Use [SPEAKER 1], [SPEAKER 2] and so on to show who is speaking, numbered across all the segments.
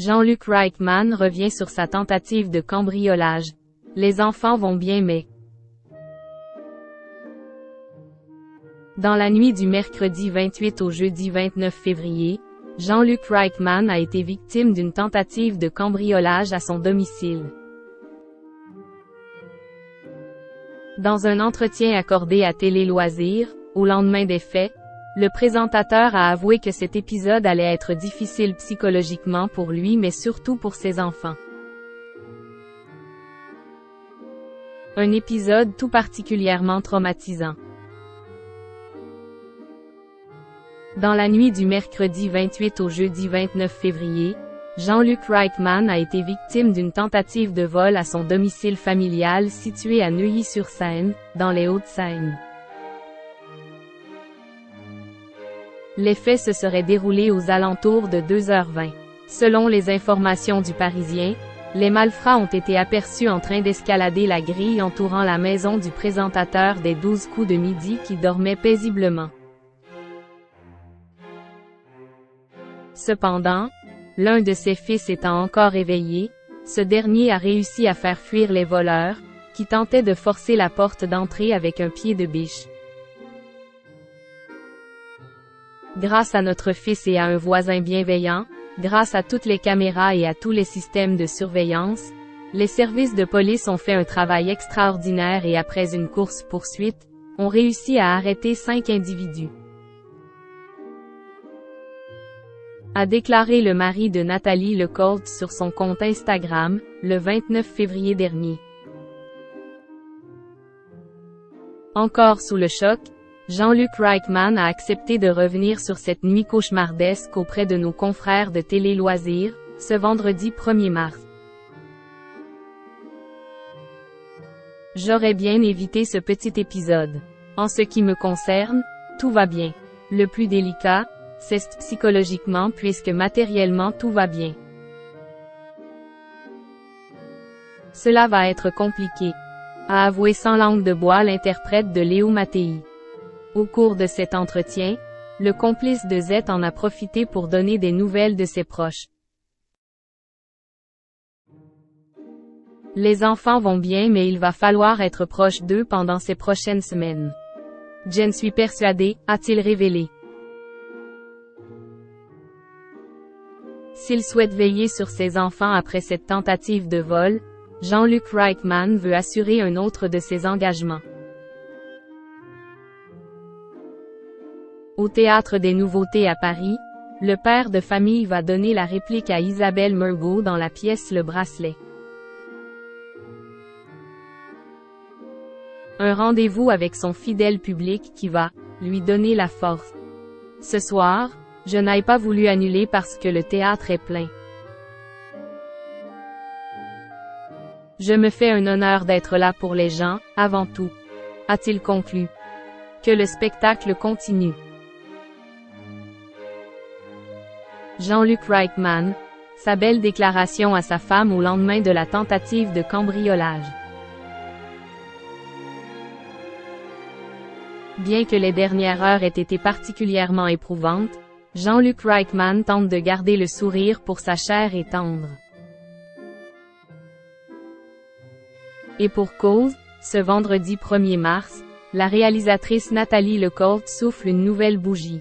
[SPEAKER 1] Jean-Luc Reichmann revient sur sa tentative de cambriolage. Les enfants vont bien mais... Dans la nuit du mercredi 28 au jeudi 29 février, Jean-Luc Reichmann a été victime d'une tentative de cambriolage à son domicile. Dans un entretien accordé à Télé Loisirs, au lendemain des faits, le présentateur a avoué que cet épisode allait être difficile psychologiquement pour lui mais surtout pour ses enfants. Un épisode tout particulièrement traumatisant. Dans la nuit du mercredi 28 au jeudi 29 février, Jean-Luc Reichmann a été victime d'une tentative de vol à son domicile familial situé à Neuilly-sur-Seine, dans les Hauts-de-Seine. Les faits se seraient déroulés aux alentours de 2h20. Selon les informations du Parisien, les malfrats ont été aperçus en train d'escalader la grille entourant la maison du présentateur des 12 coups de midi qui dormait paisiblement. Cependant, l'un de ses fils étant encore éveillé, ce dernier a réussi à faire fuir les voleurs, qui tentaient de forcer la porte d'entrée avec un pied de biche. Grâce à notre fils et à un voisin bienveillant, grâce à toutes les caméras et à tous les systèmes de surveillance, les services de police ont fait un travail extraordinaire et après une course-poursuite, ont réussi à arrêter 5 individus. A déclaré le mari de Nathalie Lecolt sur son compte Instagram, le 29 février dernier. Encore sous le choc, Jean-Luc Reichmann a accepté de revenir sur cette nuit cauchemardesque auprès de nos confrères de Télé Loisirs, ce vendredi 1er mars. J'aurais bien évité ce petit épisode. En ce qui me concerne, tout va bien. Le plus délicat, c'est psychologiquement puisque matériellement tout va bien. Cela va être compliqué, a avoué sans langue de bois l'interprète de Léo Mattei. Au cours de cet entretien, le complice de Z en a profité pour donner des nouvelles de ses proches. Les enfants vont bien mais il va falloir être proche d'eux pendant ces prochaines semaines. J'en suis persuadé, a-t-il révélé. S'il souhaite veiller sur ses enfants après cette tentative de vol, Jean-Luc Reichmann veut assurer un autre de ses engagements. Au Théâtre des Nouveautés à Paris, le père de famille va donner la réplique à Isabelle Mergo dans la pièce Le Bracelet. Un rendez-vous avec son fidèle public qui va lui donner la force. Ce soir, je n'ai pas voulu annuler parce que le théâtre est plein. Je me fais un honneur d'être là pour les gens, avant tout, a-t-il conclu. Que le spectacle continue. Jean-Luc Reichmann, sa belle déclaration à sa femme au lendemain de la tentative de cambriolage. Bien que les dernières heures aient été particulièrement éprouvantes, Jean-Luc Reichmann tente de garder le sourire pour sa chère et tendre. Et pour cause, ce vendredi 1er mars, la réalisatrice Nathalie Lecolt souffle une nouvelle bougie.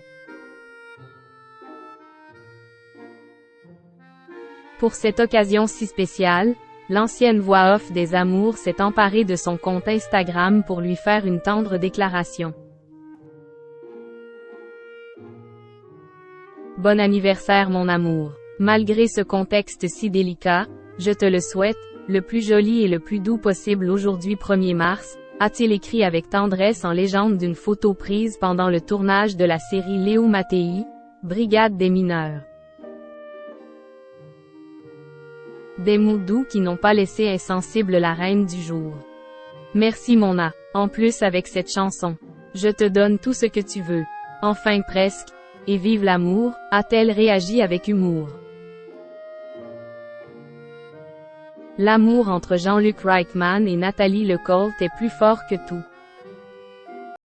[SPEAKER 1] Pour cette occasion si spéciale, l'ancienne voix off des Amours s'est emparée de son compte Instagram pour lui faire une tendre déclaration. Bon anniversaire mon amour. Malgré ce contexte si délicat, je te le souhaite, le plus joli et le plus doux possible aujourd'hui 1er mars, a-t-il écrit avec tendresse en légende d'une photo prise pendant le tournage de la série Léo Mattei, Brigade des mineurs. Des mots doux qui n'ont pas laissé insensible la reine du jour. Merci mon A. En plus avec cette chanson. Je te donne tout ce que tu veux. Enfin presque. Et vive l'amour, a-t-elle réagi avec humour. L'amour entre Jean-Luc Reichmann et Nathalie Lecolt est plus fort que tout.